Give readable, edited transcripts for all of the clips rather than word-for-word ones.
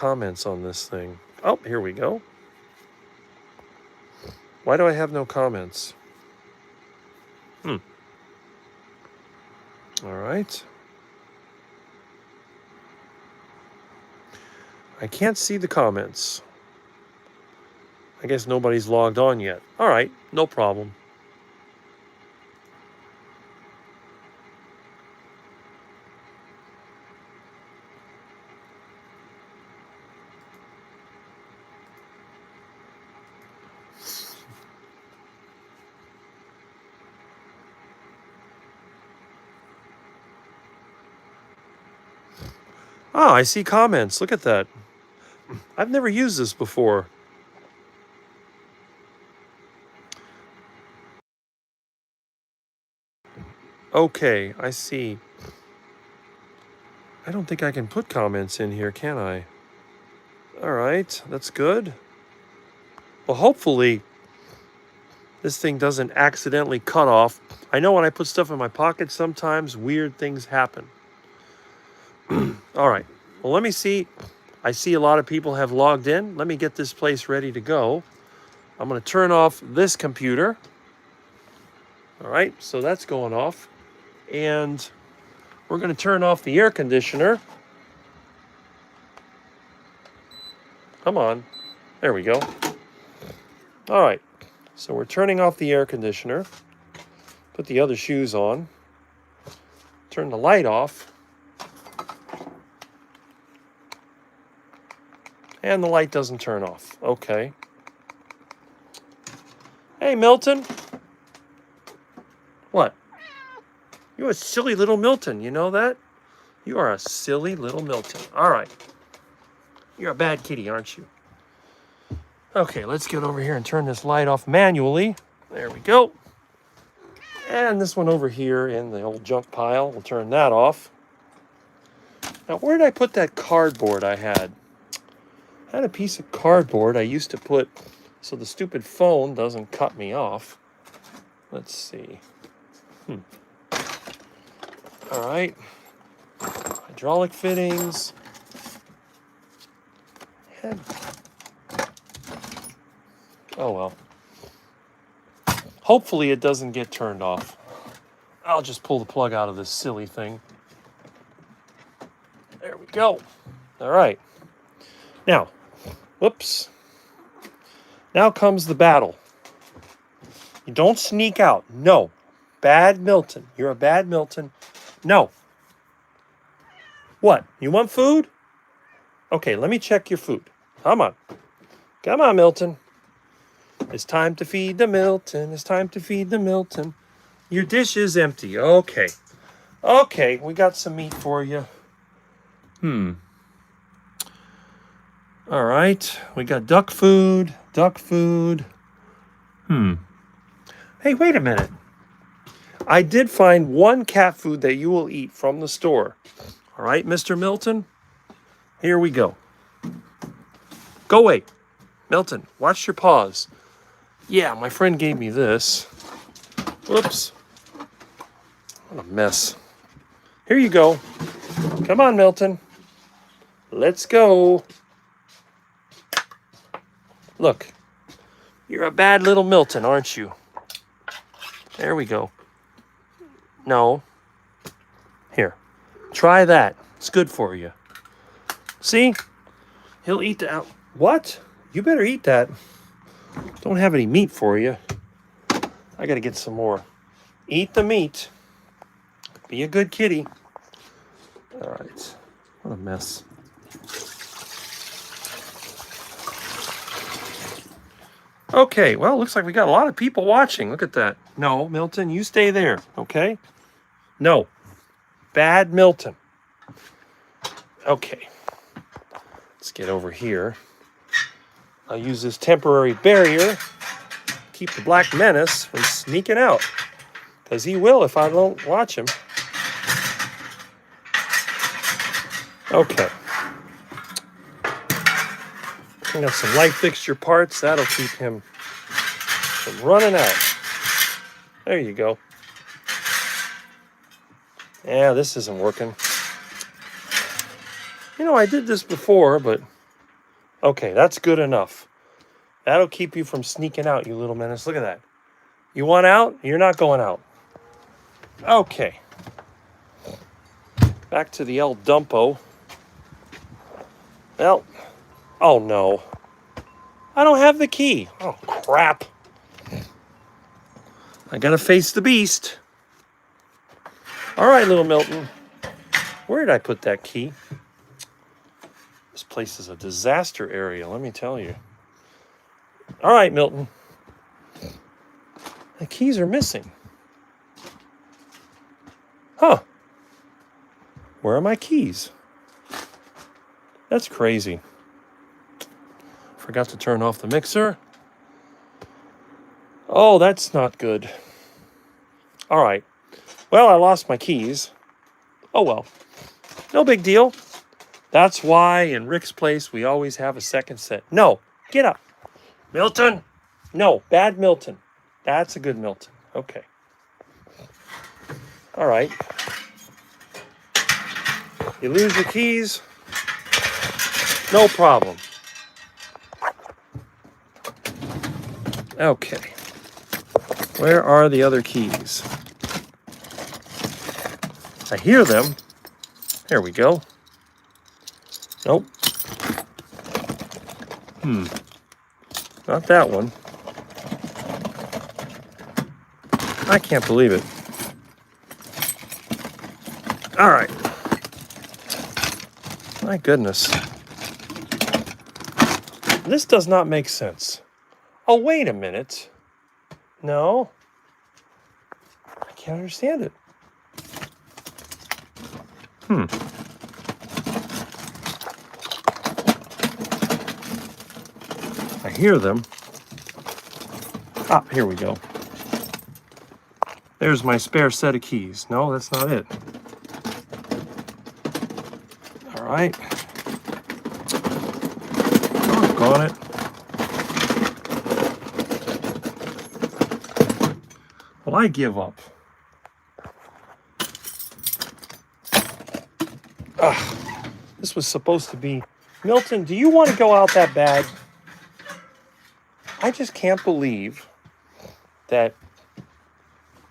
comments on this thing. Oh, here we go. Why do I have no comments? All right. I can't see the comments. I guess nobody's logged on yet. All right, no problem. Oh, I see comments. Look at that. I've never used this before. Okay, I see. I don't think I can put comments in here, can I? All right, that's good. Well, hopefully this thing doesn't accidentally cut off. I know when I put stuff in my pocket, sometimes weird things happen. All right, well, let me see. I see a lot of people have logged in. Let me get this place ready to go. I'm going to turn off this computer. All right, so that's going off. And we're going to turn off the air conditioner. Come on. There we go. All right, so we're turning off the air conditioner. Put the other shoes on. Turn the light off. And the light doesn't turn off. Okay. Hey, Milton. What? You're a silly little Milton. You know that? You are a silly little Milton. All right. You're a bad kitty, aren't you? Okay, let's get over here and turn this light off manually. There we go. And this one over here in the old junk pile, we'll turn that off. Now, where did I put that cardboard I had? I had a piece of cardboard I used to put so the stupid phone doesn't cut me off. Let's see. All right. Hydraulic fittings. Oh, well. Hopefully it doesn't get turned off. I'll just pull the plug out of this silly thing. There we go. All right. Now, whoops. Now comes the battle. You don't sneak out. No. Bad Milton. You're a bad Milton. No. What? You want food? Okay, let me check your food. Come on. Come on, Milton. It's time to feed the Milton. It's time to feed the Milton. Your dish is empty. Okay. Okay, we got some meat for you. All right. We got duck food. Duck food. Hey, wait a minute. I did find one cat food that you will eat from the store. All right, Mr. Milton? Here we go. Go away. Milton, watch your paws. Yeah, my friend gave me this. Whoops. What a mess. Here you go. Come on, Milton. Let's go. Look, you're a bad little Milton, aren't you? There we go. No. Here, try that. It's good for you. See? He'll eat that. What? You better eat that. Don't have any meat for you. I got to get some more. Eat the meat. Be a good kitty. All right. What a mess. Okay, well, looks like we got a lot of people watching. Look at that. No, Milton, you stay there, okay? No. Bad Milton. Okay. Let's get over here. I'll use this temporary barrier to keep the Black Menace from sneaking out. Because he will if I don't watch him. Okay. I got some light fixture parts. That'll keep him from running out. There you go. Yeah, this isn't working. You know, I did this before, but Okay, that's good enough. That'll keep you from sneaking out, you little menace. Look at that. You want out? You're not going out. Okay. Back to the El Dumpo. Well, oh no. I don't have the key. Oh, crap. I gotta face the beast. All right, little Milton. Where did I put that key? This place is a disaster area, let me tell you. All right, Milton. The keys are missing. Huh. Where are my keys? That's crazy. Forgot to turn off the mixer. Oh, that's not good. All right. Well, I lost my keys. Oh, well. No big deal. That's why in Rick's place we always have a second set. No, get up. Milton. No, bad Milton. That's a good Milton. Okay. All right. You lose your keys. No problem. Okay. Where are the other keys? I hear them. There we go. Nope. Not that one. I can't believe it. All right. My goodness. This does not make sense. Oh, wait a minute. No. I can't understand it. I hear them. Ah, here we go. There's my spare set of keys. No, that's not it. All right. Doggone it. Well, I give up. This was supposed to be... Milton, do you want to go out that bad? I just can't believe that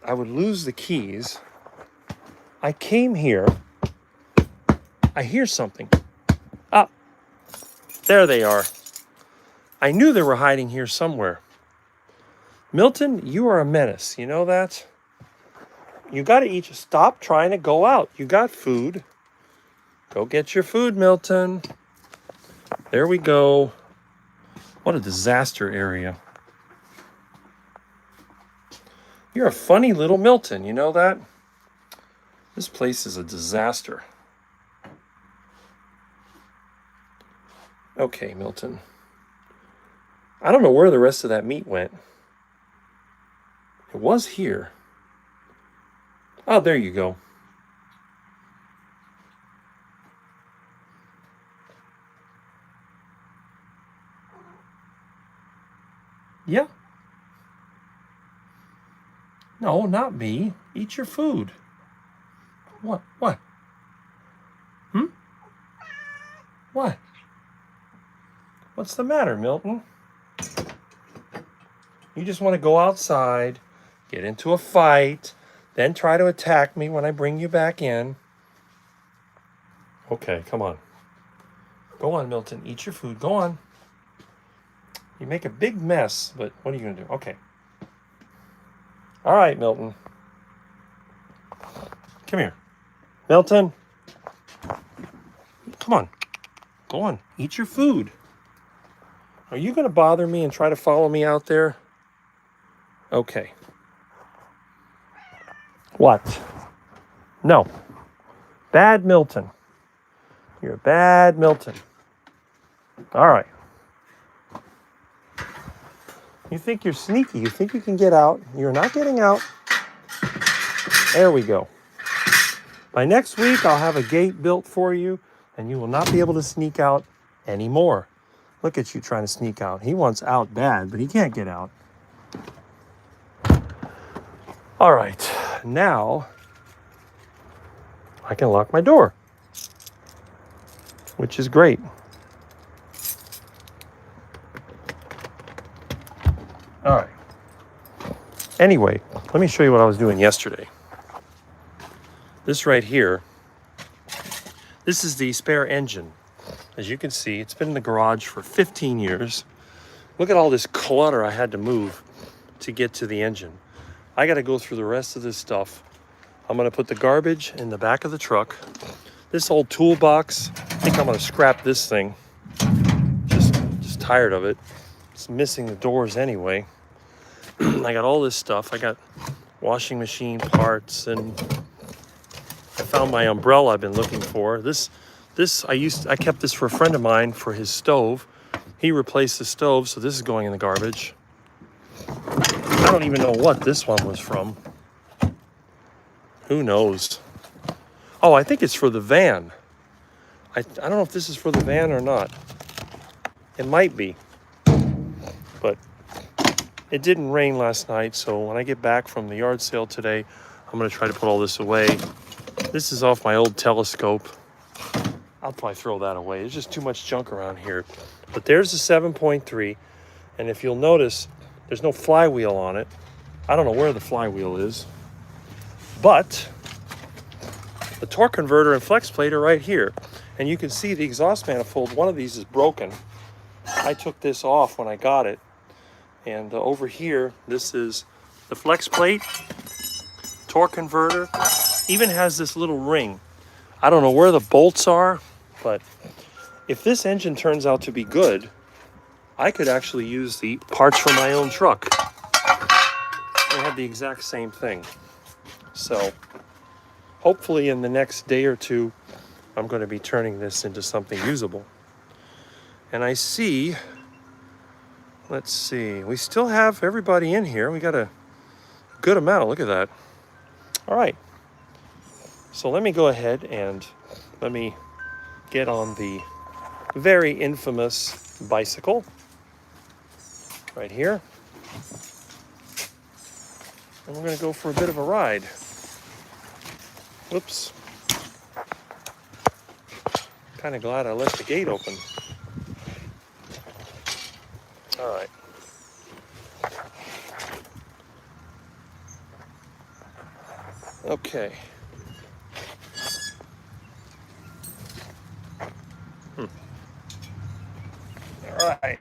I would lose the keys. I came here. I hear something. Ah, there they are. I knew they were hiding here somewhere. Milton, you are a menace. You know that? You got to eat. Stop trying to go out. You got food. Go get your food, Milton. There we go. What a disaster area. You're a funny little Milton, you know that? This place is a disaster. Okay, Milton. I don't know where the rest of that meat went. It was here. Oh, there you go. Yeah. No, not me. Eat your food. What? What? What? What's the matter, Milton? You just want to go outside, get into a fight, then try to attack me when I bring you back in. Okay, come on. Go on, Milton. Eat your food. Go on. You make a big mess, but what are you going to do? Okay. All right, Milton. Come here. Milton. Come on. Go on. Eat your food. Are you going to bother me and try to follow me out there? Okay. What? No. Bad Milton. You're a bad Milton. All right. You think you're sneaky. You think you can get out. You're not getting out. There we go. By next week, I'll have a gate built for you, and you will not be able to sneak out anymore. Look at you trying to sneak out. He wants out bad, but he can't get out. All right. Now, I can lock my door, which is great. All right. Anyway, let me show you what I was doing yesterday. This right here, this is the spare engine. As you can see, it's been in the garage for 15 years. Look at all this clutter I had to move to get to the engine. I got to go through the rest of this stuff. I'm going to put the garbage in the back of the truck. This old toolbox, I think I'm going to scrap this thing. Just tired of it. It's missing the doors anyway. I got all this stuff. I got washing machine parts, and I found my umbrella I've been looking for. I kept this for a friend of mine for his stove. He replaced the stove, so this is going in the garbage. I don't even know what this one was from. Who knows? Oh, I think it's for the van. I don't know if this is for the van or not. It might be. But it didn't rain last night, so when I get back from the yard sale today, I'm going to try to put all this away. This is off my old telescope. I'll probably throw that away. There's just too much junk around here. But there's the 7.3, and if you'll notice, there's no flywheel on it. I don't know where the flywheel is, but the torque converter and flex plate are right here. And you can see the exhaust manifold, one of these is broken. I took this off when I got it. And over here, this is the flex plate, torque converter, even has this little ring. I don't know where the bolts are, but if this engine turns out to be good, I could actually use the parts for my own truck. They have the exact same thing. So hopefully in the next day or two, I'm going to be turning this into something usable. And I see, let's see, we still have everybody in here. We got a good amount. Look at that. All right. So let me go ahead and let me get on the very infamous bicycle right here. And we're going to go for a bit of a ride. Whoops. Kind of glad I left the gate open. All right. Okay. All right.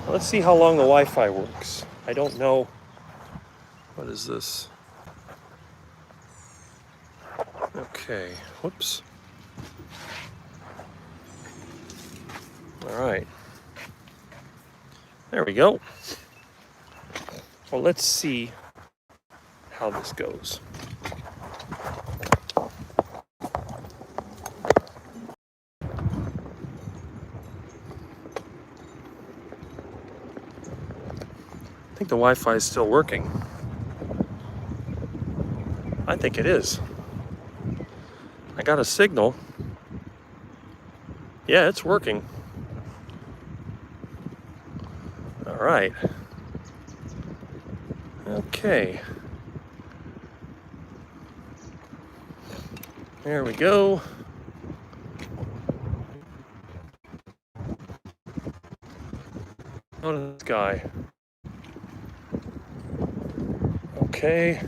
Let's see how long the Wi-Fi works. I don't know. What is this? Okay. Whoops. All right. There we go. Well, let's see how this goes. I think the Wi-Fi is still working. I think it is. I got a signal. Yeah, it's working. All right. Okay. There we go. Go to this guy. Okay.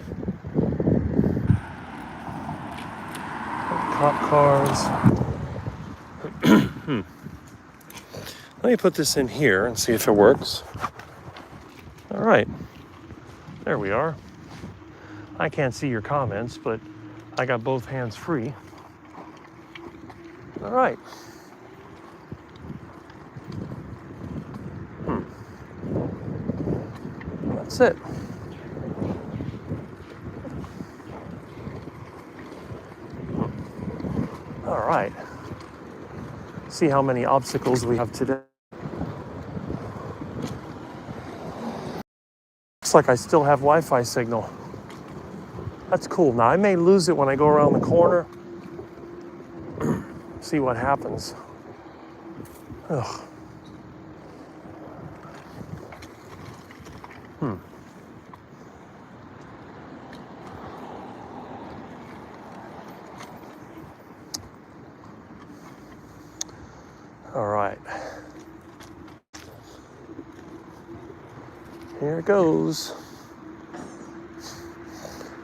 Cop cars. Let me put this in here and see if it works. All right. There we are. I can't see your comments, but I got both hands free. All right. That's it. All right. See how many obstacles we have today. Looks like I still have Wi-Fi signal. That's cool. Now I may lose it when I go around the corner. See what happens. Ugh. All right. Here it goes.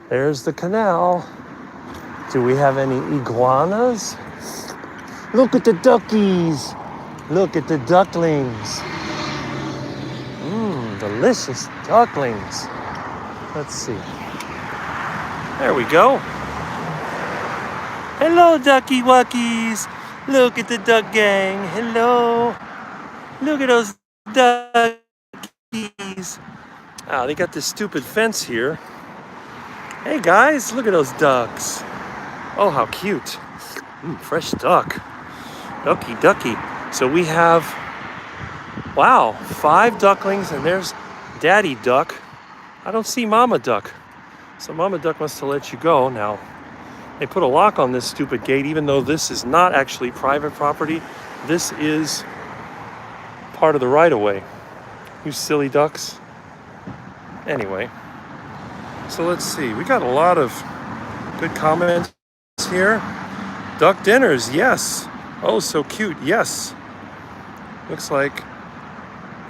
There's the canal. Do we have any iguanas? Look at the duckies. Look at the ducklings. Delicious ducklings. Let's see. There we go. Hello, ducky wuckies. Look at the duck gang. Hello. Look at those duckies. Ah, they got this stupid fence here. Hey guys, look at those ducks. Oh, how cute. Fresh duck. Ducky. So we have, wow, 5 ducklings, and there's Daddy Duck. I don't see Mama Duck. So Mama Duck must have let you go. Now, they put a lock on this stupid gate, even though this is not actually private property. This is part of the right-of-way. You silly ducks. Anyway, so let's see. We got a lot of good comments here. Duck dinners, yes. Oh, so cute, yes. Looks like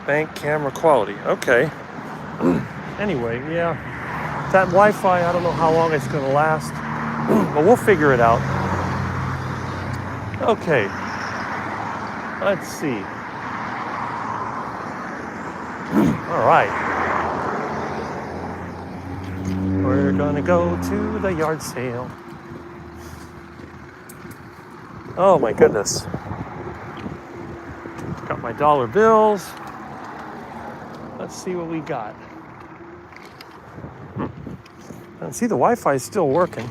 bank camera quality. Okay. Anyway, yeah. That Wi-Fi, I don't know how long it's going to last, but we'll figure it out. Okay. Let's see. All right. We're going to go to the yard sale. Oh my goodness. Got my dollar bills. Let's see what we got. And see, the Wi-Fi is still working.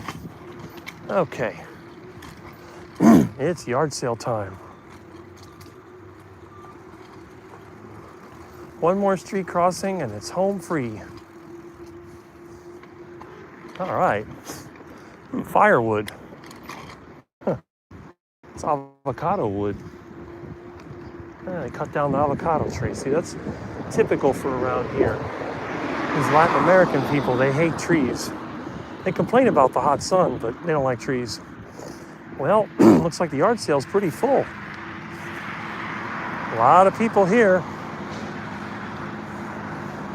Okay. It's yard sale time. One more street crossing and it's home free. All right. Firewood. It's avocado wood. Yeah, they cut down the avocado tree. See, that's typical for around here. These Latin American people, they hate trees. They complain about the hot sun, but they don't like trees. Well, looks like the yard sale's pretty full. A lot of people here.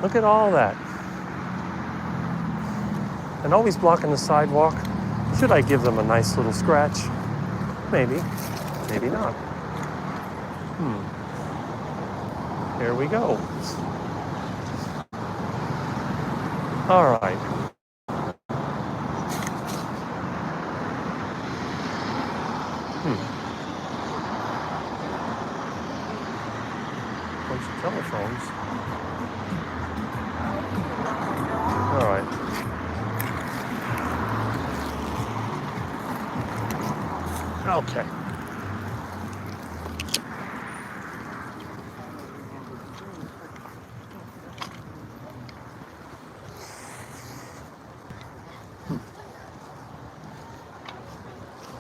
Look at all that. And always blocking the sidewalk. Should I give them a nice little scratch? Maybe. Maybe not. Here we go. All right. Bunch of telephones. All right. Okay.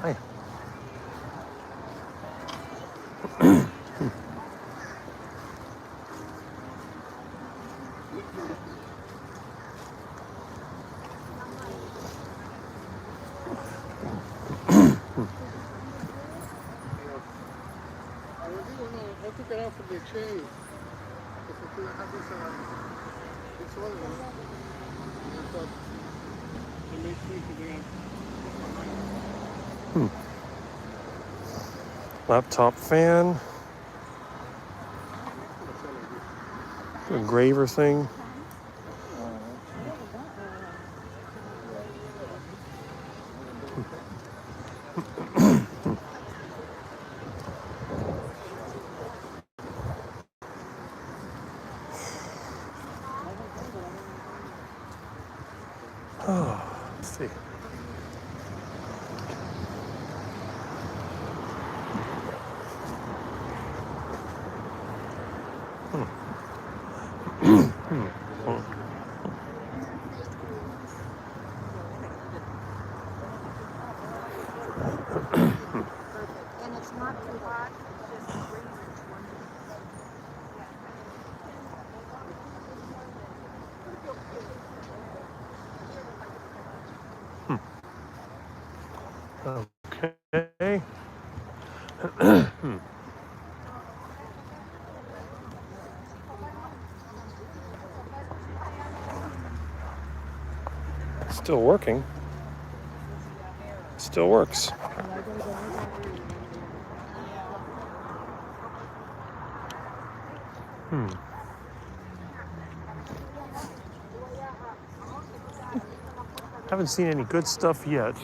Hi. Laptop fan. Engraver thing. Oh, let's see. And it's not too hot, it's just breezing. Still working. Still works. Haven't seen any good stuff yet.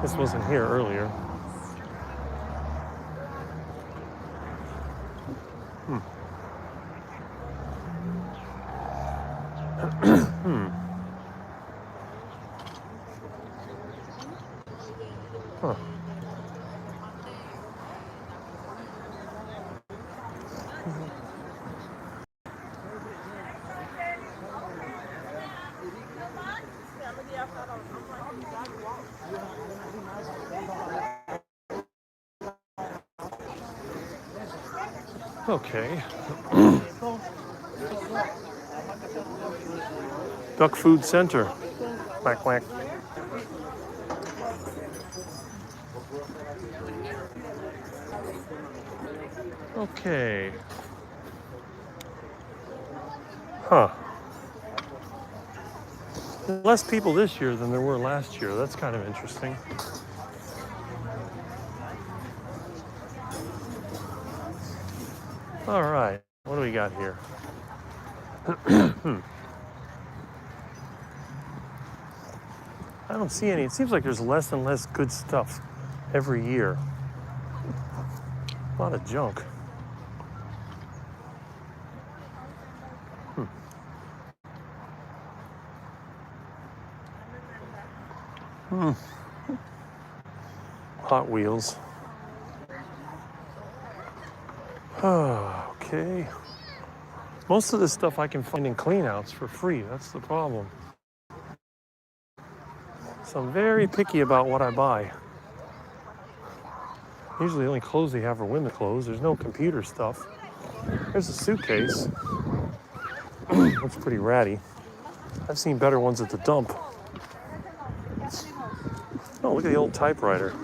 This wasn't here earlier. Huh. Okay. Duck Food Center. Quack, quack. Okay. Huh. Less people this year than there were last year. That's kind of interesting. All right. What do we got here? I don't see any. It seems like there's less and less good stuff every year. A lot of junk. Hot Wheels. Okay. Most of this stuff I can find in cleanouts for free. That's the problem. So I'm very picky about what I buy. Usually the only clothes they have are women's clothes. There's no computer stuff. There's a suitcase. That's pretty ratty. I've seen better ones at the dump. Oh, look at the old typewriter.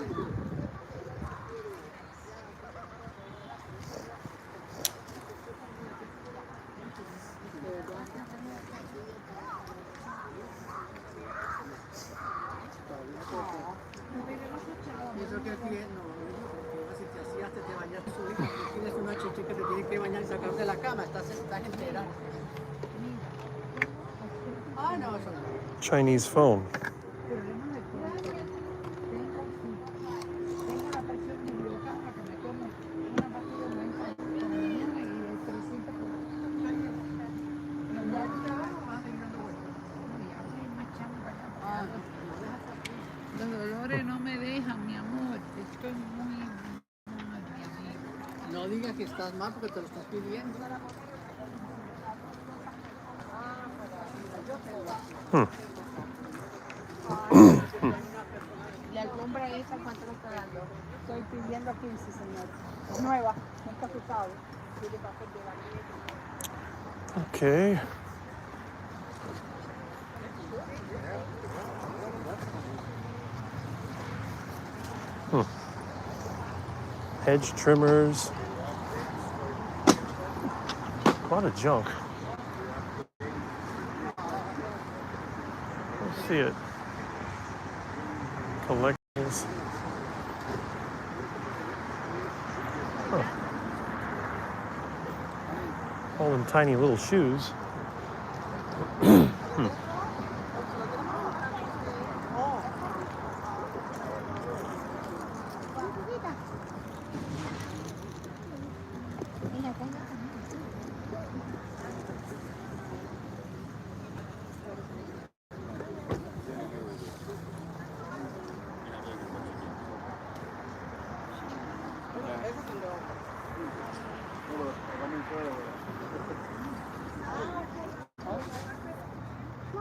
Chinese phone. Los dolores no me dejan, mi amor. Estoy muy mal, mi amigo. No digas que estás mal porque te lo estás pidiendo. La alfombra esa, ¿cuánto le está dando? Estoy pidiendo 15, señor. Es nueva, no está fijado. Tiene papel de la Okay. Hedge trimmers. A lot of junk. Let's see it. Collections. All them tiny little shoes.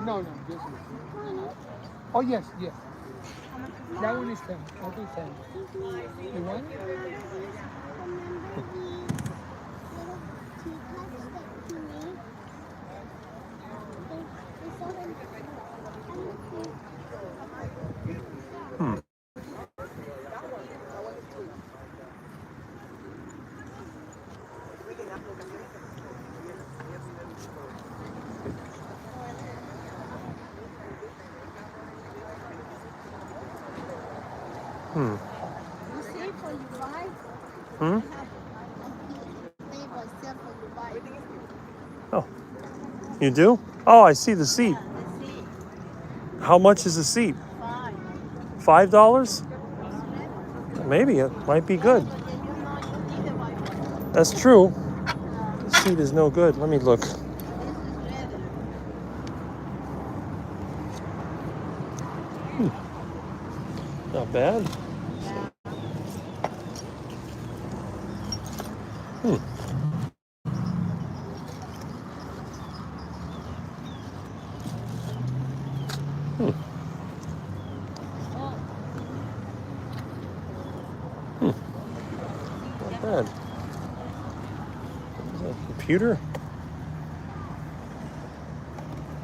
No, this is. Oh, yes, yes. That one is 10. I'll do 10. You want? sample you buy. Hmm? Flavor sample you buy. Oh, you do? Oh, I see the seat. Yeah, the seat. How much is the seat? 5. $5? Maybe it might be good. But then you know you need the one. That's true. The seat is no good. Let me look. This is leather. Not bad. Hmm. Hmm. Hmm. Not bad. Is that a computer?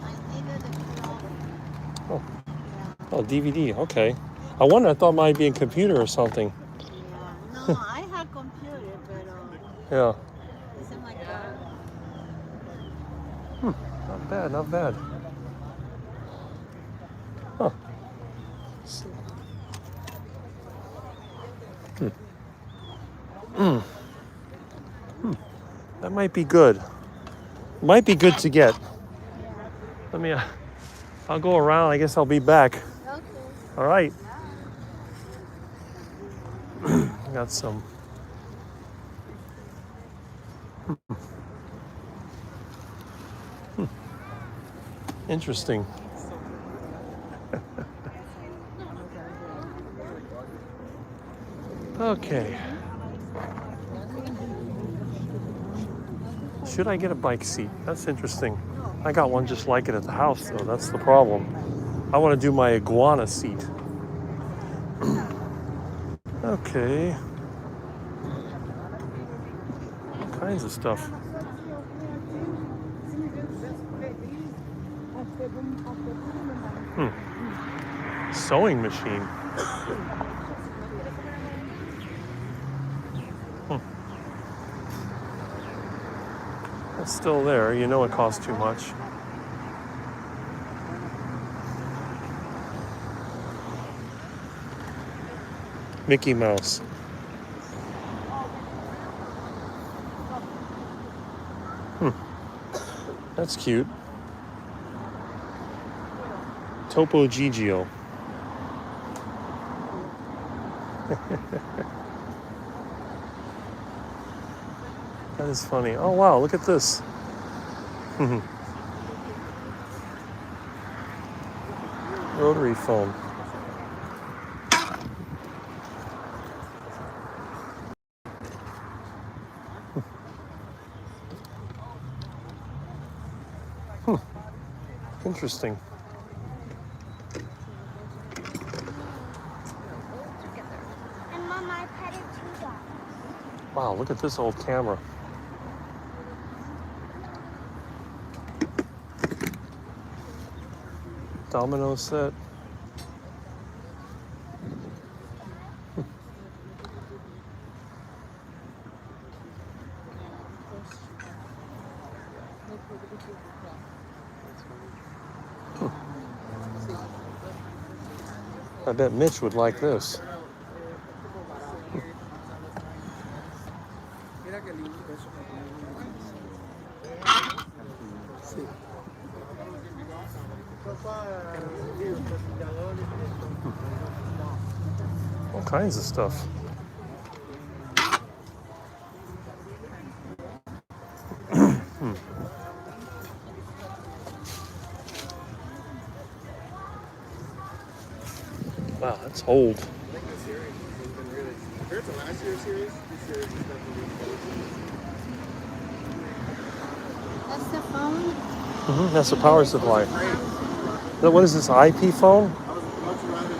I needed the cloth. Oh. Oh, DVD. Okay. I wonder. I thought it might be a computer or something. Yeah. No, I have computer, but Yeah. it's in my car. Not bad. Not bad. Huh. Hmm. That might be good. Might be good to get. Let me. I'll go around. I guess I'll be back. Okay. All right. Got some. Interesting. Okay. Should I get a bike seat? That's interesting. I got one just like it at the house, though. That's the problem. I want to do my iguana seat. Okay. All kinds of stuff. Sewing machine. It's still there. You know it costs too much. Mickey Mouse. That's cute. Topo Gigio. That is funny. Oh, wow, look at this. Rotary phone. Interesting. And Mom, I petted $2. Wow, look at this old camera. Domino set. I bet Mitch would like this. All kinds of stuff. Wow, that's old. Compared to last year's series, this series is definitely That's the phone. That's a power supply. What is this, IP phone?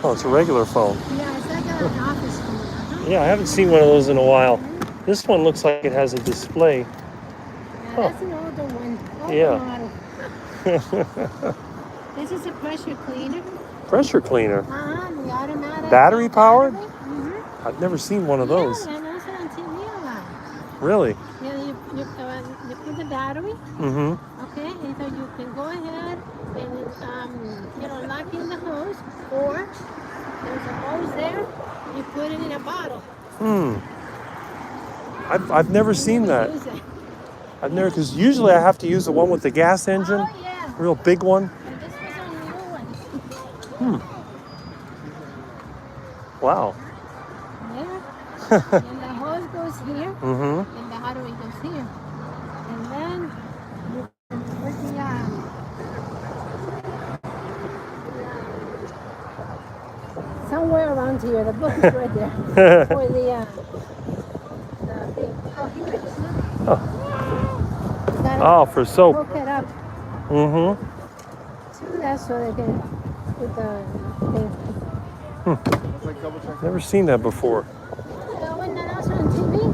Oh, it's a regular phone. Yeah, it's like an office phone. Yeah, I haven't seen one of those in a while. This one looks like it has a display. Yeah, that's an older one. Older Yeah. model. This is a pressure cleaner. Pressure cleaner. The automatic. Battery powered? Mm-hmm. I've never seen one of those. Yeah, those are on TV a lot. Really? Yeah, you put the battery, Mm-hmm. okay, and so you can go ahead and lock in the hose, or there's a hose there. You put it in a bottle. I've never seen that. Use it. I've never, because usually I have to use the one with the gas engine, Oh, yeah. real big one. And this was a new one. Wow. Yeah. And the hose goes here. Mm-hmm. And the hot oil goes here. And then you can put somewhere around here. The book is right there. For the thing. Oh, here it is. You gotta Oh, for soap. hook it up Mm-hmm. to that so they can put the thing. It's like double check. Never seen that before. When that also on TV?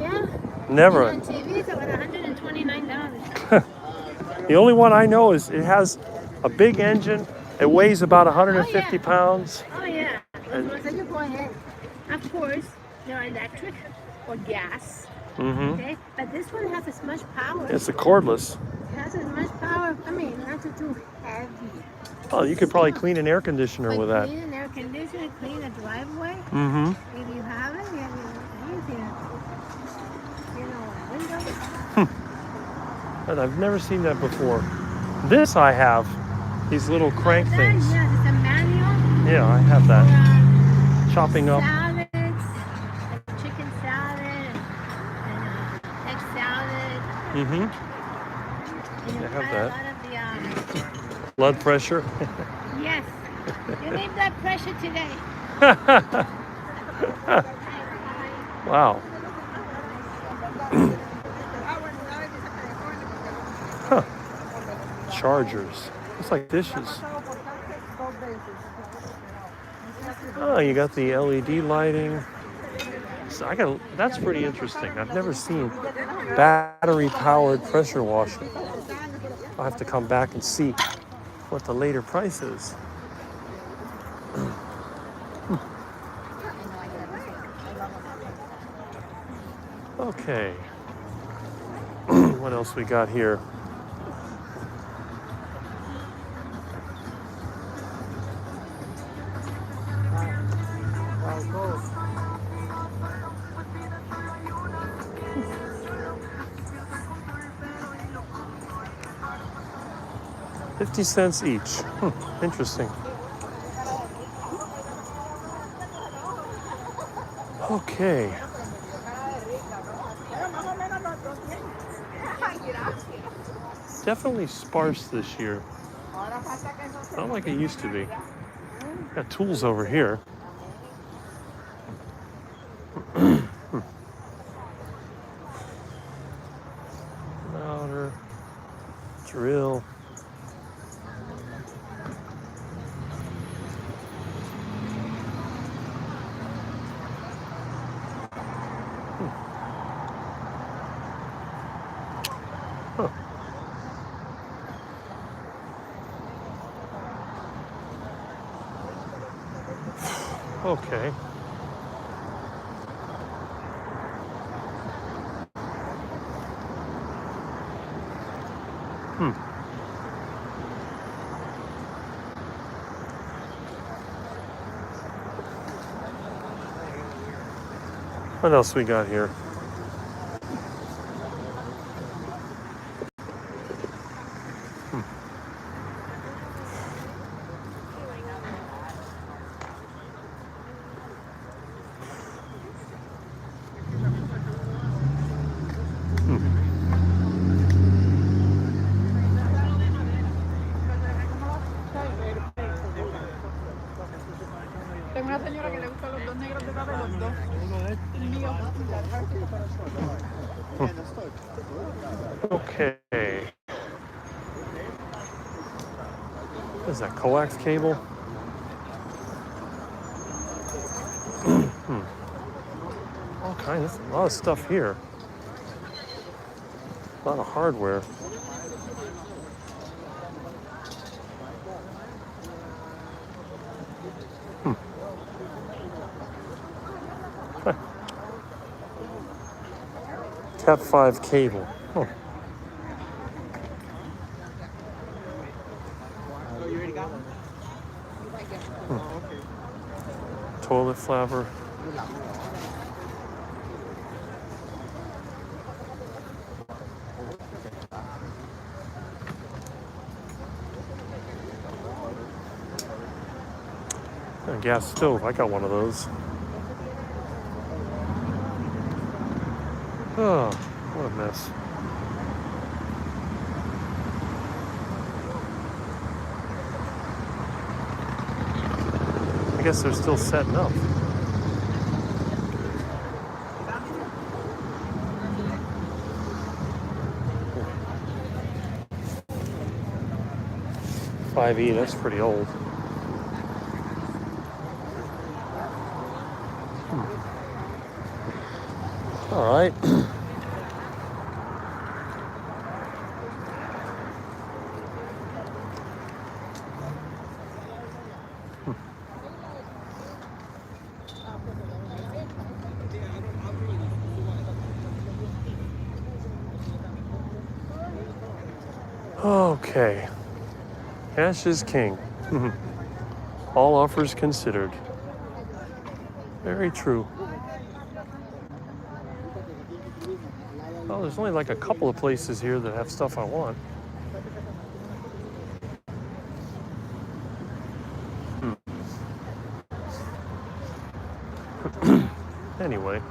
Yeah. Never. On TV, it's about $129. The only one I know is it has a big engine. It weighs about 150 pounds. Oh, yeah. So you go ahead. Of course, they're electric or gas. Mm-hmm. Okay? But this one has as much power. It's a cordless. It has as much power. I mean, not too heavy. Oh, you could probably clean an air conditioner But with that. clean an air conditioner, clean a driveway. Mm-hmm. If you have it, anything. Windows. And I've never seen that before. This I have. These little crank things. Yeah, it's a manual. Yeah, I have that. Chopping up. Salads, like chicken salad, and egg salad. Mm-hmm. And I have a that. lot of the, Blood pressure. yes. You need blood pressure today. Wow. Huh. Chargers. It's like dishes. Oh, you got the LED lighting. So that's pretty interesting. I've never seen battery-powered pressure washer. I'll have to come back and see what the later price is. Okay. What else we got here? $0.50 each. Interesting. Okay. Definitely sparse this year. Not like it used to be. Got tools over here. Louder. Drill. Huh. Okay. What else we got here? Tengo una señora que le gustan los dos negros de cabello, los dos. El mío. Okay. What is that, coax cable? All kinds, a lot of stuff here. A lot of hardware. Cat 5 cable. Oh. Oh, you already got one? Toilet flapper. A gas stove. I got one of those. Oh, what a mess. I guess they're still setting up. .5E, that's pretty old. All right. Okay. Cash is king. All offers considered. Very true. Well, there's only like a couple of places here that have stuff I want. Anyway.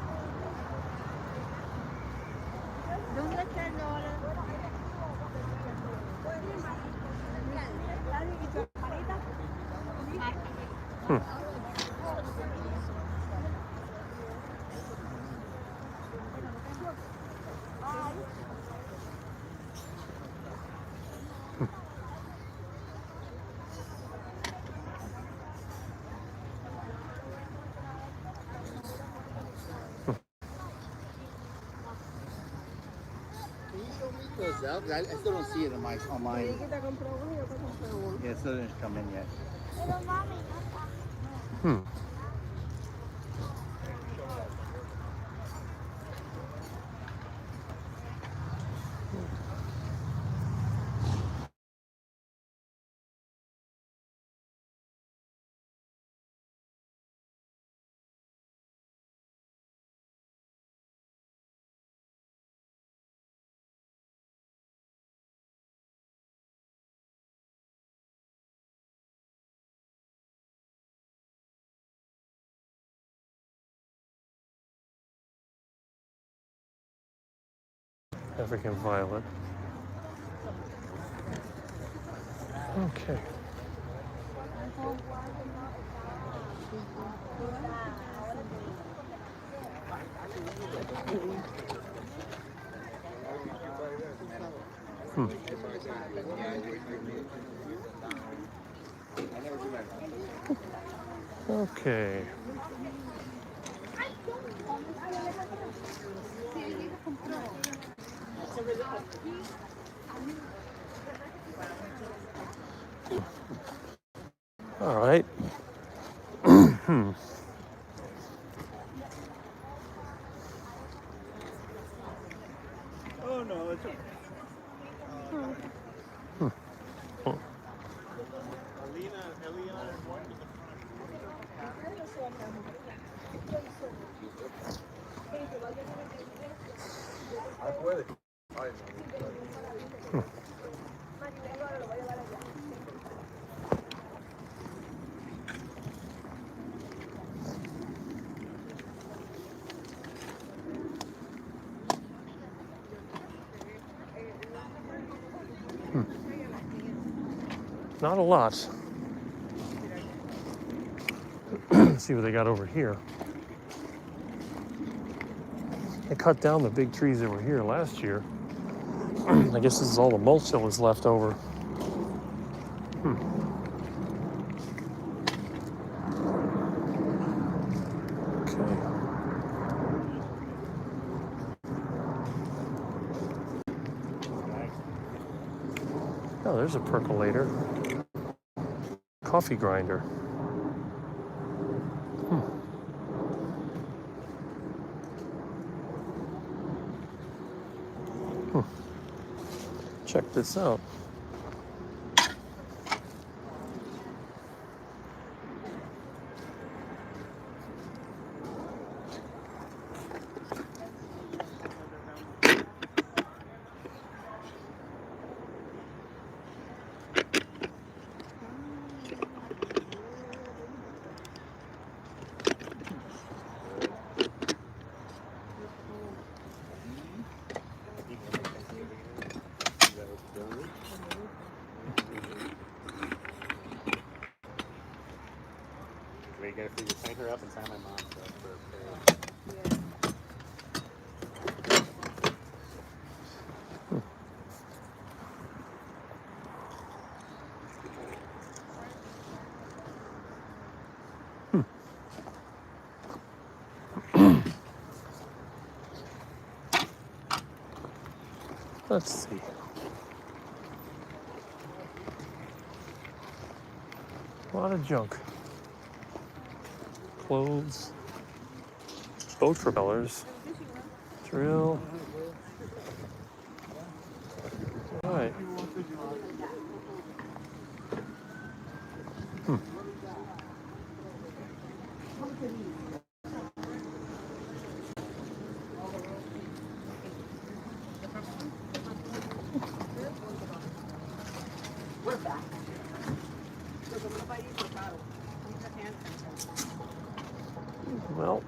I still don't see it on my. Yeah, it still didn't come in yet. African violet. Okay. Okay. All right. Oh no, it's okay. Not a lot. Let's see what they got over here. They cut down the big trees that were here last year. I guess this is all the mulch that was left over. Okay. Oh, there's a percolator. Coffee grinder. Check this out. Let's see. A lot of junk. Clothes. Boat propellers. Drill. All right. Well,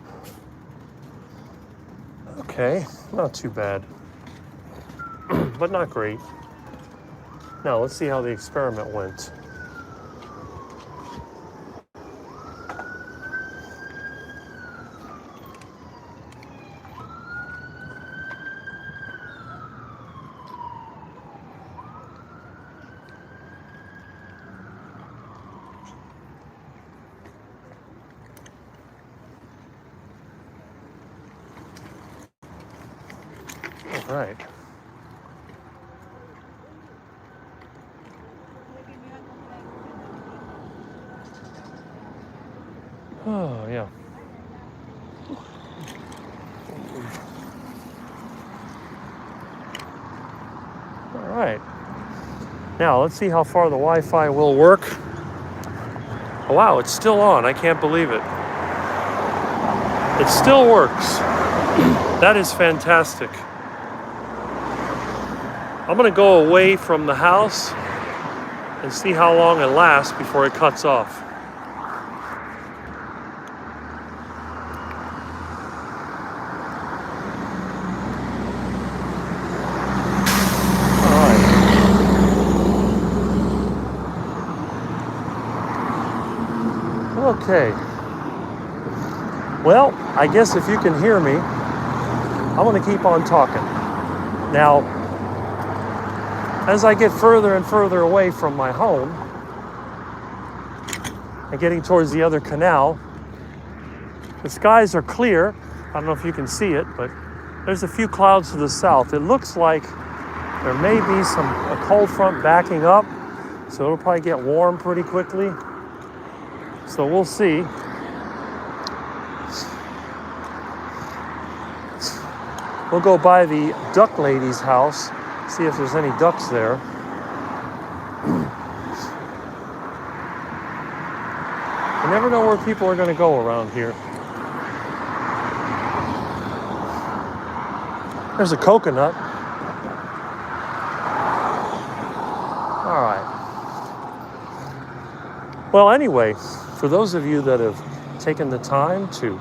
okay, not too bad, but not great. Now, let's see how the experiment went. All right. Oh, yeah. All right. Now, let's see how far the Wi-Fi will work. Oh, wow, it's still on. I can't believe it. It still works. That is fantastic. I'm going to go away from the house and see how long it lasts before it cuts off. Okay. Well, I guess if you can hear me, I'm going to keep on talking. Now, as I get further and further away from my home and getting towards the other canal, the skies are clear. I don't know if you can see it, but there's a few clouds to the south. It looks like there may be a cold front backing up, so it'll probably get warm pretty quickly. So we'll see. We'll go by the duck lady's house, see if there's any ducks there. You never know where people are going to go around here. There's a coconut. All right. Well, anyway, for those of you that have taken the time to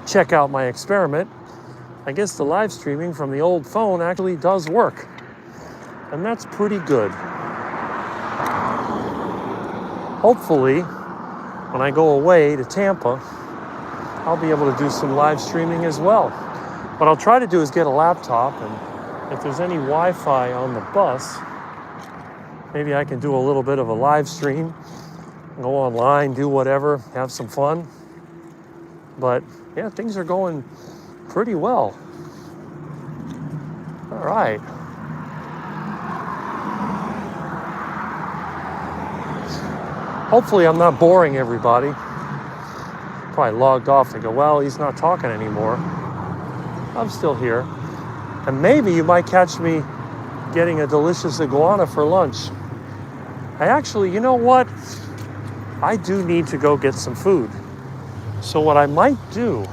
check out my experiment, I guess the live streaming from the old phone actually does work. And that's pretty good. Hopefully, when I go away to Tampa, I'll be able to do some live streaming as well. What I'll try to do is get a laptop, and if there's any Wi-Fi on the bus, maybe I can do a little bit of a live stream, go online, do whatever, have some fun. But yeah, things are going pretty well. All right. Hopefully I'm not boring everybody. Probably logged off and go, well, he's not talking anymore. I'm still here. And maybe you might catch me getting a delicious iguana for lunch. I actually, you know what? I do need to go get some food. So what I might do,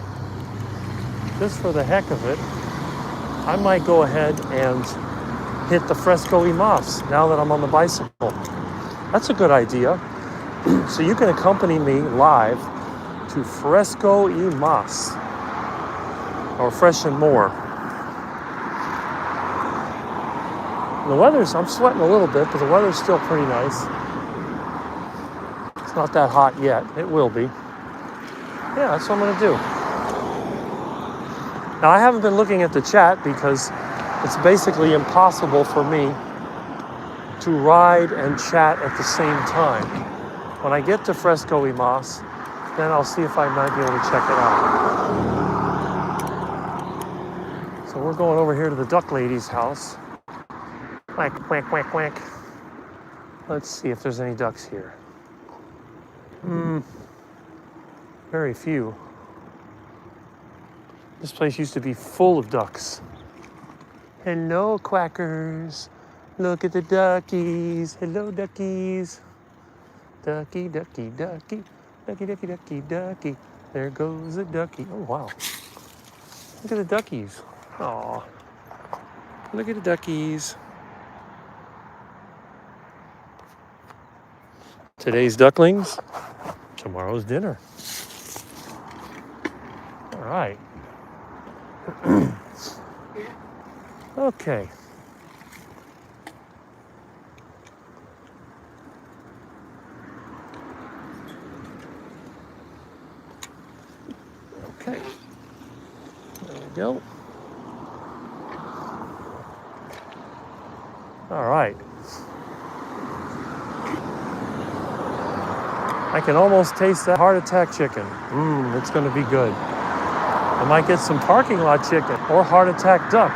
just for the heck of it, I might go ahead and hit the Fresco y Mas now that I'm on the bicycle. That's a good idea. So you can accompany me live to Fresco y Mas, or Fresh and More. I'm sweating a little bit, but the weather's still pretty nice. It's not that hot yet. It will be. Yeah, that's what I'm gonna do. Now, I haven't been looking at the chat because it's basically impossible for me to ride and chat at the same time. When I get to Fresco y Mas, then I'll see if I might be able to check it out. So we're going over here to the duck lady's house. Quack, quack, quack, quack. Let's see if there's any ducks here. Very few. This place used to be full of ducks. Hello, quackers. Look at the duckies. Hello, duckies. Ducky, ducky, ducky. Ducky, ducky, ducky, ducky. There goes a ducky. Oh, wow. Look at the duckies. Aw. Look at the duckies. Today's ducklings, tomorrow's dinner. All right. Okay. Okay. There we go. All right. I can almost taste that heart attack chicken. It's going to be good. I might get some parking lot chicken or heart attack duck.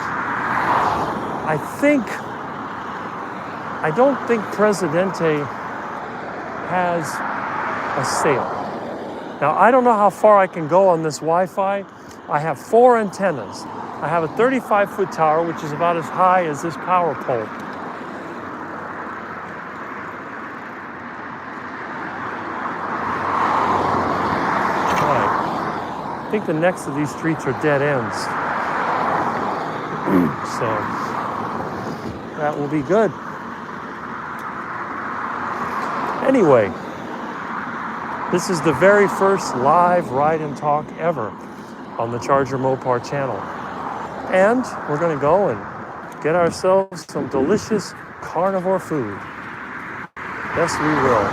I don't think Presidente has a sale. Now, I don't know how far I can go on this Wi-Fi. I have 4 antennas. I have a 35-foot tower, which is about as high as this power pole. I think the next of these streets are dead ends. So that will be good. Anyway, this is the very first live ride and talk ever on the Charger Mopar channel. And we're going to go and get ourselves some delicious carnivore food. Yes, we will.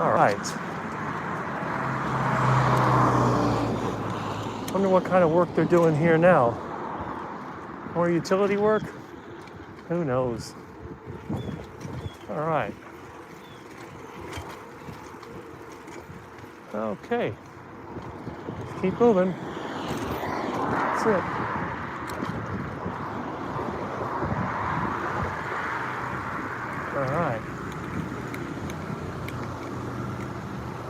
All right. Wonder what kind of work they're doing here now. More utility work? Who knows? All right. Okay. Let's keep moving. That's it. All right.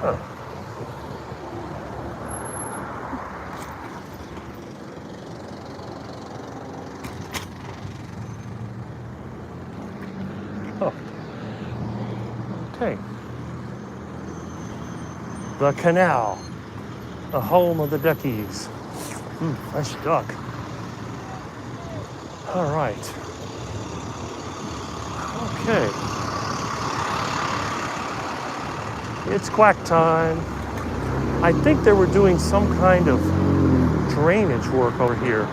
Huh. Okay. The canal, the home of the duckies. Fresh duck. All right. Okay. It's quack time. I think they were doing some kind of drainage work over here.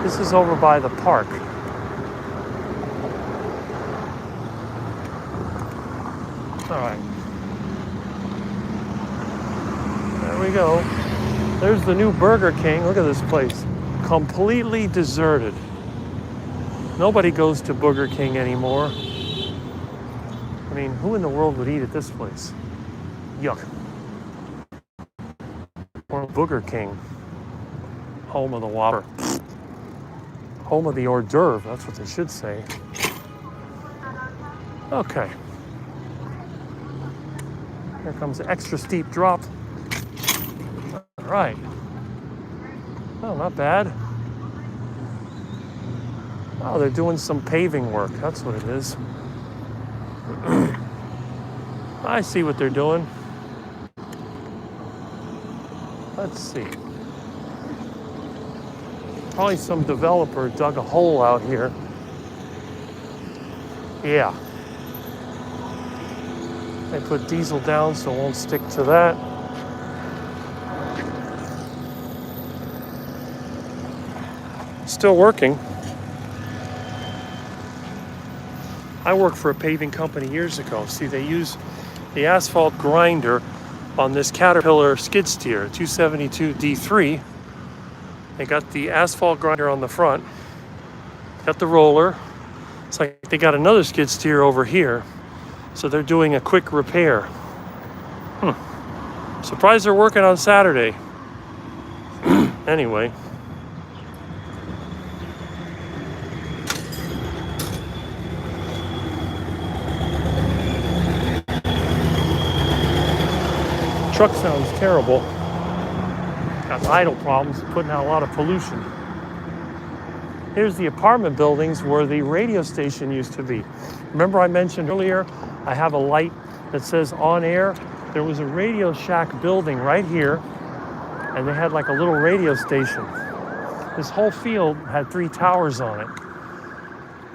This is over by the park. All right. There we go. There's the new Burger King. Look at this place. Completely deserted. Nobody goes to Burger King anymore. I mean, who in the world would eat at this place? Yuck. Or Burger King. Home of the Whopper. Home of the hors d'oeuvre. That's what they should say. Okay. Here comes the extra steep drop. All right. Oh, not bad. Oh, they're doing some paving work. That's what it is. I see what they're doing. Let's see. Probably some developer dug a hole out here. Yeah. They put diesel down so it won't stick to that. Still working. I worked for a paving company years ago. See, they use the asphalt grinder on this Caterpillar skid steer, 272 D3. They got the asphalt grinder on the front, got the roller. It's like they got another skid steer over here. So they're doing a quick repair. Surprised they're working on Saturday. truck sounds terrible. Got idle problems, putting out a lot of pollution. Here's the apartment buildings where the radio station used to be. Remember I mentioned earlier, I have a light that says on air. There was a Radio Shack building right here, and they had like a little radio station. This whole field had 3 towers on it.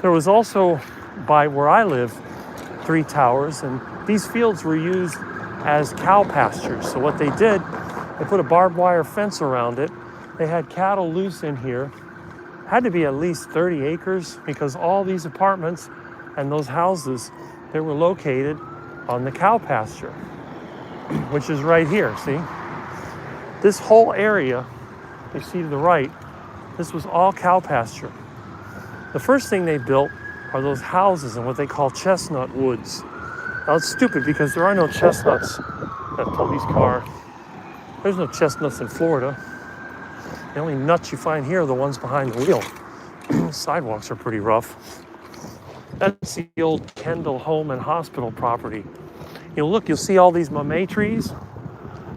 There was also, by where I live, 3 towers, and these fields were used as cow pastures. So what they did, they put a barbed wire fence around it. They had cattle loose in here. Had to be at least 30 acres because all these apartments and those houses, they were located on the cow pasture, which is right here, see? This whole area, you see to the right, this was all cow pasture. The first thing they built are those houses in what they call chestnut woods. Now it's stupid because there are no chestnuts. That police car. There's no chestnuts in Florida. The only nuts you find here are the ones behind the wheel. Sidewalks are pretty rough. That's the old Kendall Home and Hospital property. Look, you'll see all these mamey trees.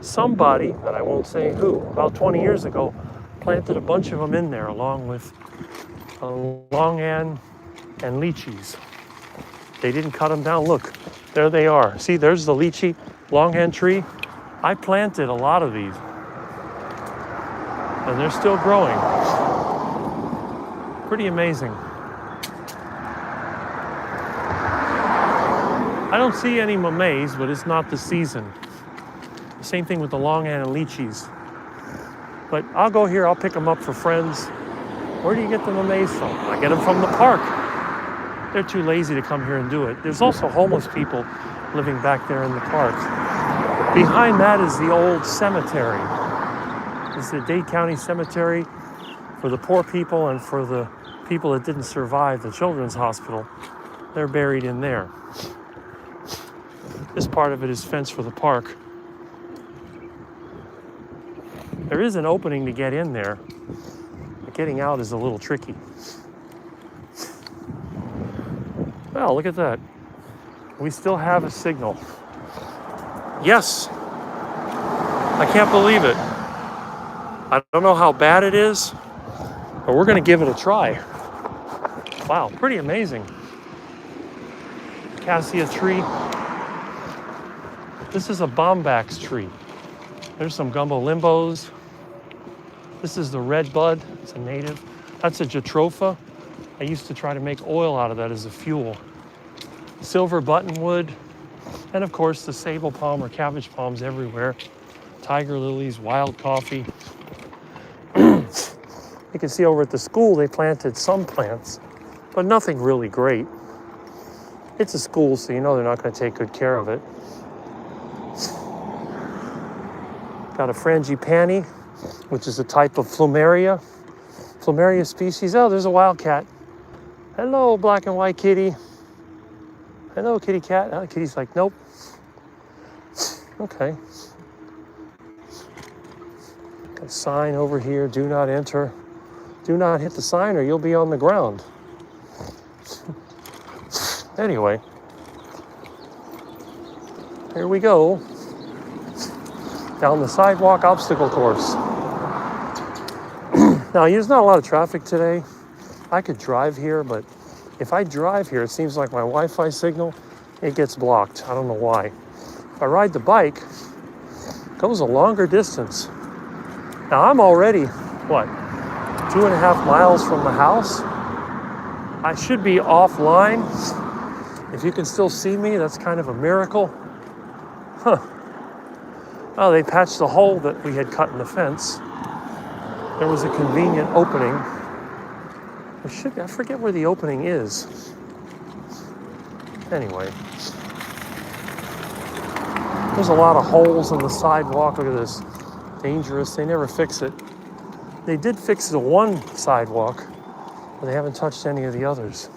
Somebody, and I won't say who, about 20 years ago, planted a bunch of them in there along with longan and lychees. They didn't cut them down. Look, there they are. See, there's the lychee longan tree. I planted a lot of these. And they're still growing. Pretty amazing. I don't see any mameys, but it's not the season. Same thing with the longan and lychees. But I'll go here, I'll pick them up for friends. Where do you get the mameys from? I get them from the park. They're too lazy to come here and do it. There's also homeless people living back there in the park. Behind that is the old cemetery. It's the Dade County Cemetery for the poor people and for the people that didn't survive the children's hospital. They're buried in there. This part of it is fenced for the park. There is an opening to get in there, but getting out is a little tricky. Well, look at that. We still have a signal. Yes. I can't believe it. I don't know how bad it is, but we're going to give it a try. Wow, pretty amazing. Cassia tree. This is a bombax tree. There's some gumbo limbos. This is the red bud. It's a native. That's a jatropha. I used to try to make oil out of that as a fuel. Silver buttonwood. And of course the sable palm or cabbage palms everywhere. Tiger lilies, wild coffee. You can see over at the school they planted some plants, but nothing really great. It's a school, so you know they're not going to take good care of it. Got a frangipani, which is a type of Plumeria species. Oh, there's a wildcat. Hello, black and white kitty. Hello, kitty cat. Oh, the kitty's like, nope. Okay. Got a sign over here, do not enter. Do not hit the sign or you'll be on the ground. Anyway, here we go. Down the sidewalk obstacle course. Now, there's not a lot of traffic today. I could drive here, but if I drive here, it seems like my Wi-Fi signal, it gets blocked. I don't know why. If I ride the bike, it goes a longer distance. Now, I'm already, 2.5 miles from the house? I should be offline. If you can still see me, that's kind of a miracle. Huh. Oh, they patched the hole that we had cut in the fence. There was a convenient opening. I forget where the opening is. Anyway. There's a lot of holes in the sidewalk. Look at this. Dangerous. They never fix it. They did fix the one sidewalk, but they haven't touched any of the others.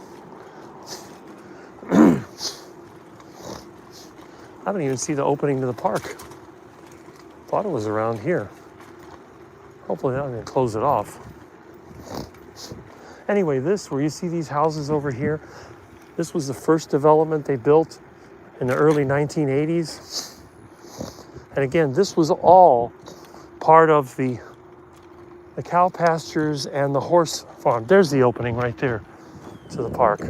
I don't even see the opening to the park. Thought it was around here. Hopefully they're not going to close it off. Anyway, where you see these houses over here, this was the first development they built in the early 1980s. And again, this was all part of the cow pastures and the horse farm. There's the opening right there to the park.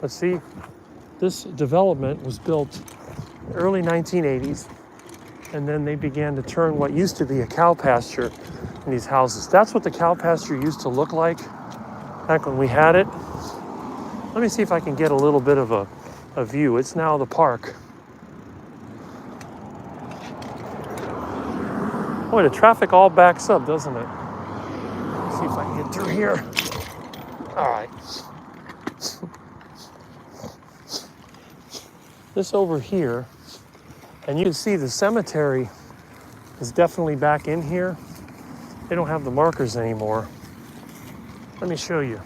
But see, this development was built early 1980s, and then they began to turn what used to be a cow pasture in these houses. That's what the cow pasture used to look like back when we had it. Let me see if I can get a little bit of a view. It's now the park. Boy, the traffic all backs up, doesn't it? Let's see if I can get through here. All right. This over here, and you can see the cemetery is definitely back in here. They don't have the markers anymore. Let me show you.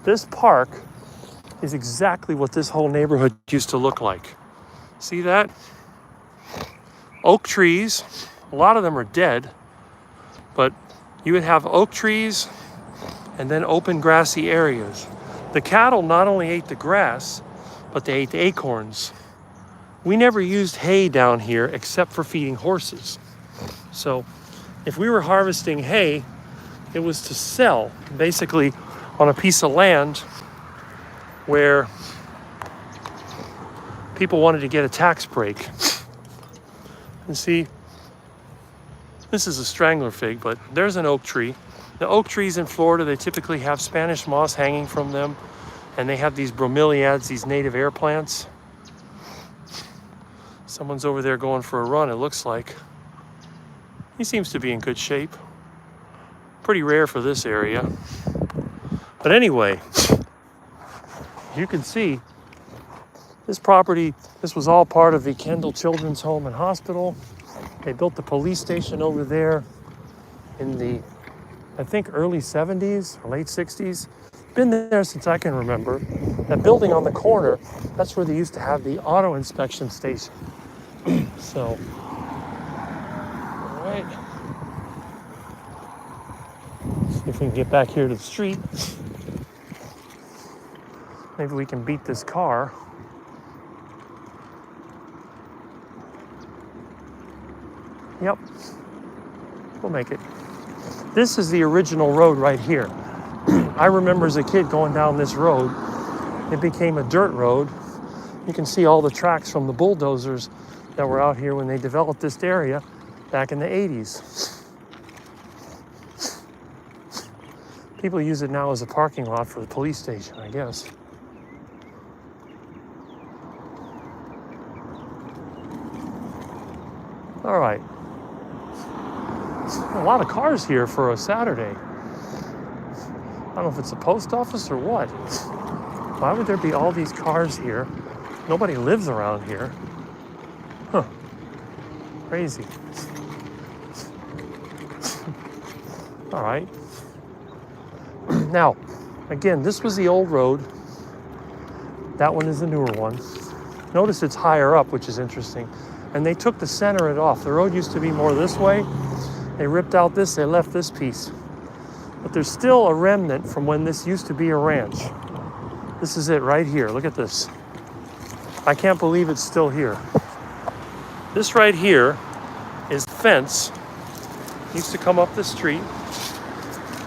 This park is exactly what this whole neighborhood used to look like. See that? Oak trees, a lot of them are dead, but you would have oak trees and then open grassy areas. The cattle not only ate the grass, but they ate the acorns. We never used hay down here except for feeding horses. So if we were harvesting hay, it was to sell, basically on a piece of land where people wanted to get a tax break. And see, this is a strangler fig, but there's an oak tree. The oak trees in Florida, they typically have Spanish moss hanging from them, and they have these bromeliads, these native air plants. Someone's over there going for a run, it looks like. He seems to be in good shape. Pretty rare for this area. But anyway, you can see this property, this was all part of the Kendall Children's Home and Hospital. They built the police station over there in the, I think, early 70s or late 60s. Been there since I can remember. That building on the corner, that's where they used to have the auto inspection station. So, all right. See if we can get back here to the street. Maybe we can beat this car. Yep, we'll make it. This is the original road right here. I remember as a kid going down this road. It became a dirt road. You can see all the tracks from the bulldozers that were out here when they developed this area back in the 80s. People use it now as a parking lot for the police station, I guess. All right. A lot of cars here for a Saturday. I don't know if it's a post office or what. Why would there be all these cars here? Nobody lives around here. Huh. Crazy. All right. Now, again, this was the old road. That one is the newer one. Notice it's higher up, which is interesting. And they took the center of it off. The road used to be more this way. They ripped out this, they left this piece. But there's still a remnant from when this used to be a ranch. This is it right here, look at this. I can't believe it's still here. This right here is fence. It used to come up the street.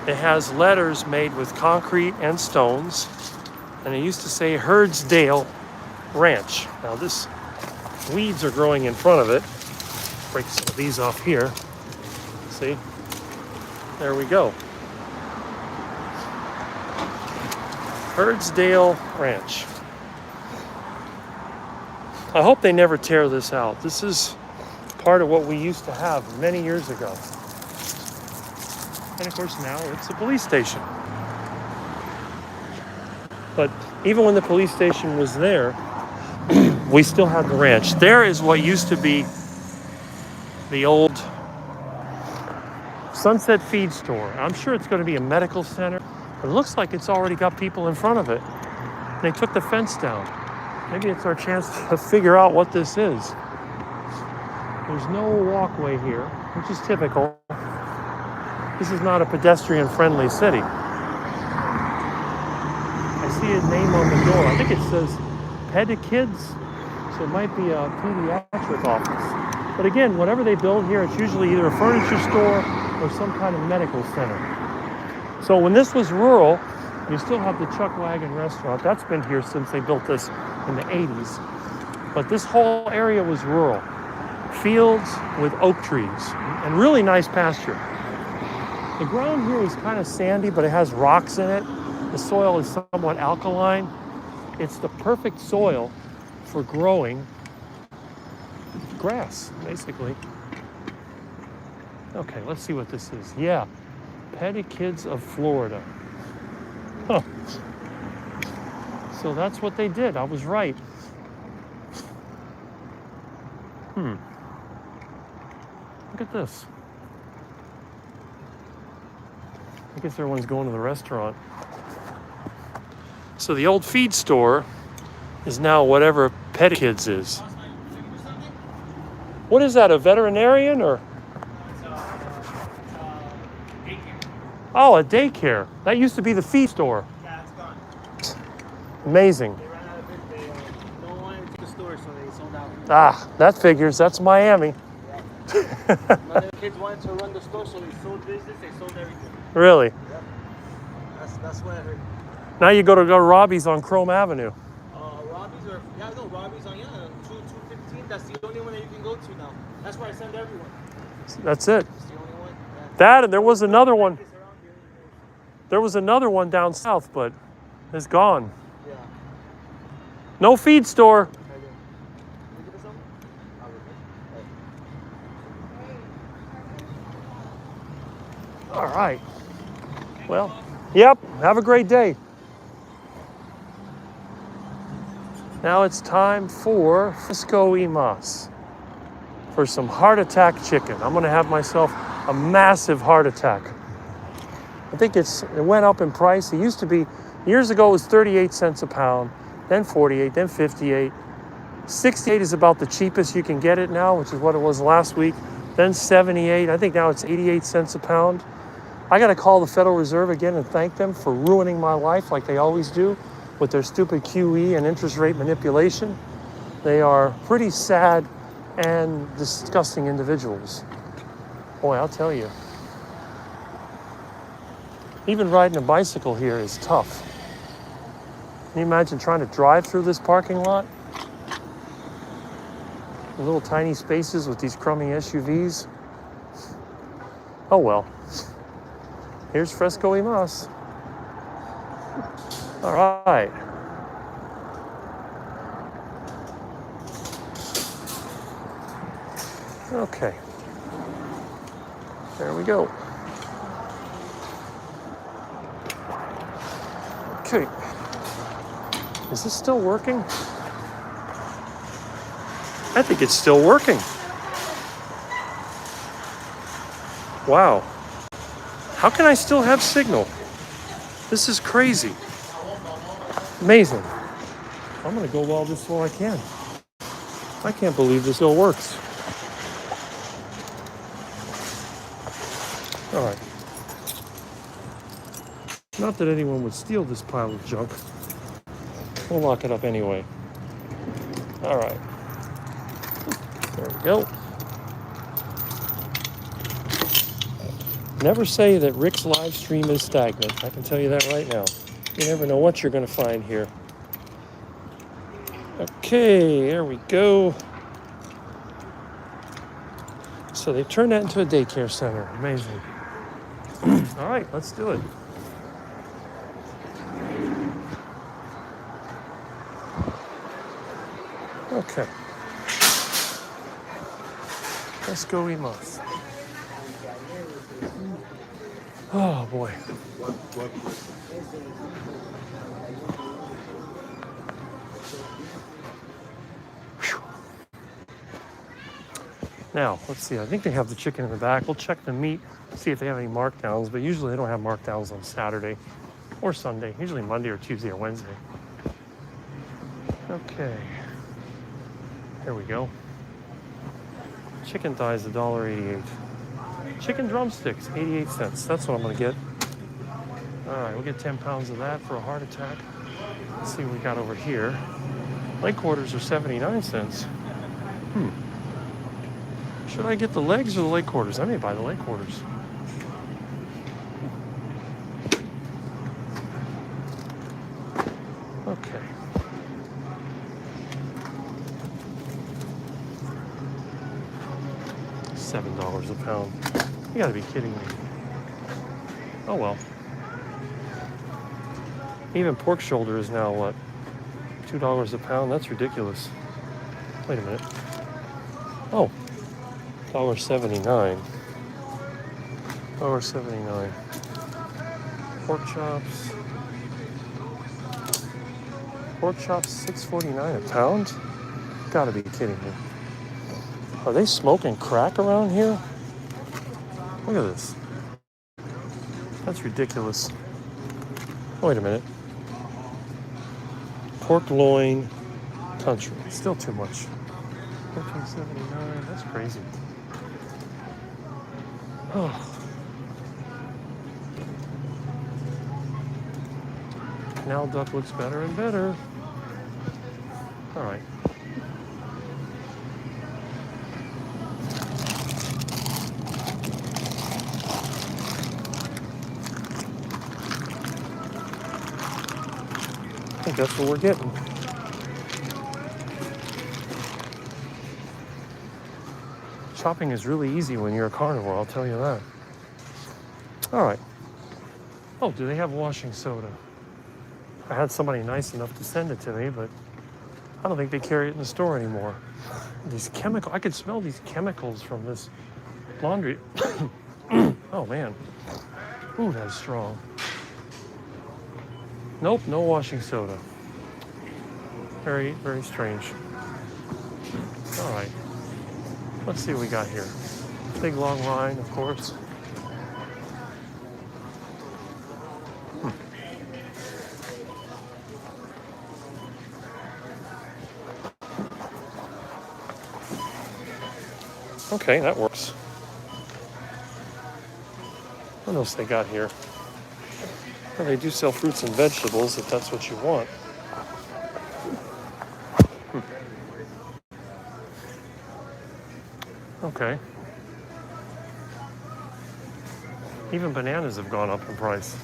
It has letters made with concrete and stones. And it used to say Herdsdale Ranch. Now this, weeds are growing in front of it. Break some of these off here. See? There we go. Herdsdale Ranch. I hope they never tear this out. This is part of what we used to have many years ago. And of course now it's a police station. But even when the police station was there, we still had the ranch. There is what used to be the old Sunset Feed Store. I'm sure it's going to be a medical center. It looks like it's already got people in front of it. They took the fence down. Maybe it's our chance to figure out what this is. There's no walkway here, which is typical. This is not a pedestrian-friendly city. I see a name on the door. I think it says Pedikids So it might be a pediatric office. But again, whatever they build here, it's usually either a furniture store or some kind of medical center. So when this was rural, you still have the Chuck Wagon restaurant. That's been here since they built this in the 80s. But this whole area was rural. Fields with oak trees and really nice pasture. The ground here is kind of sandy, but it has rocks in it. The soil is somewhat alkaline. It's the perfect soil for growing grass, basically. Okay, let's see what this is. Yeah, Petty Kids of Florida. Huh. So that's what they did. I was right. Look at this. I guess everyone's going to the restaurant. So the old feed store is now whatever Petty Kids is. What is that, a veterinarian or? Oh, a daycare. That used to be the feed store. Yeah, it's gone. Amazing. They ran out of it. They no one wanted to the store, so they sold out. Ah, that figures. That's Miami. None of the kids wanted to run the store, so they sold business. They sold everything. Really? Yep. That's what I heard. Now you go to Robbie's on Chrome Avenue. Robbie's or Robbie's on 215. That's the only one that you can go to now. That's where I send everyone. That's it. It's the only one. Yeah. That and there was another one. There was another one down south, but it's gone. Yeah. No feed store. All right. Well, yep. Have a great day. Now it's time for Frisco y Mas for some heart attack chicken. I'm going to have myself a massive heart attack. I think it went up in price. It used to be, years ago it was 38 cents a pound, then 48, then 58. 68 is about the cheapest you can get it now, which is what it was last week. Then 78. I think now it's 88 cents a pound. I got to call the Federal Reserve again and thank them for ruining my life like they always do with their stupid QE and interest rate manipulation. They are pretty sad and disgusting individuals. Boy, I'll tell you. Even riding a bicycle here is tough. Can you imagine trying to drive through this parking lot? The little tiny spaces with these crummy SUVs. Oh well. Here's Frisco y Mas. All right. Okay. There we go. Okay. Is this still working? I think it's still working. Wow. How can I still have signal? This is crazy. Amazing. I'm gonna go weld this while I can. I can't believe this still works. All right. Not that anyone would steal this pile of junk. We'll lock it up anyway. All right. There we go. Never say that Rick's live stream is stagnant. I can tell you that right now. You never know what you're going to find here. Okay, there we go. So they turned that into a daycare center. Amazing. All right, let's do it. Okay. Let's go eat muff. Oh boy. Whew. Now, let's see. I think they have the chicken in the back. We'll check the meat, see if they have any markdowns, but usually they don't have markdowns on Saturday or Sunday, usually Monday or Tuesday or Wednesday. Okay. Here we go. Chicken thighs, $1.88. Chicken drumsticks, 88 cents. That's what I'm gonna get. All right, we'll get 10 pounds of that for a heart attack. Let's see what we got over here. Leg quarters are 79 cents. Should I get the legs or the leg quarters? I may buy the leg quarters. Okay. $7 a pound. You gotta be kidding me. Oh well. Even pork shoulder is now what? $2 a pound? That's ridiculous. Wait a minute. Oh, $1.79. $1.79. Pork chops. Pork chops $6.49 a pound? Gotta be kidding me. Are they smoking crack around here? Look at this. That's ridiculous. Wait a minute. Pork loin country. Still too much. $14.79. That's crazy. Oh. Canal duck looks better and better. All right. I think that's what we're getting. Shopping is really easy when you're a carnivore, I'll tell you that. All right. Oh, do they have washing soda? I had somebody nice enough to send it to me, but I don't think they carry it in the store anymore. These chemicals, I could smell these chemicals from this laundry. Oh man. Ooh, that's strong. Nope, no washing soda. Very, very strange. All right. Let's see what we got here. Big long line, of course. Okay, that works. What else they got here? Well, they do sell fruits and vegetables if that's what you want. Okay. Even bananas have gone up in price.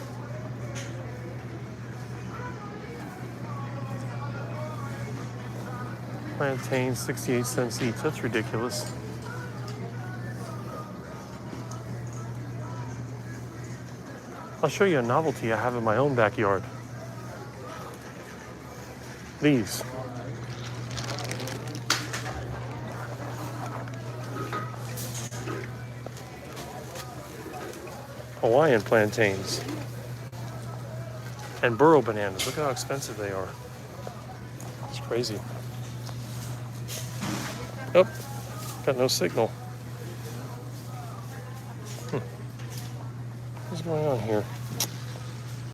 Plantains, 68 cents each. That's ridiculous. I'll show you a novelty I have in my own backyard. These. Hawaiian plantains. And burro bananas. Look at how expensive they are. It's crazy. Oh, got no signal. What's going on here?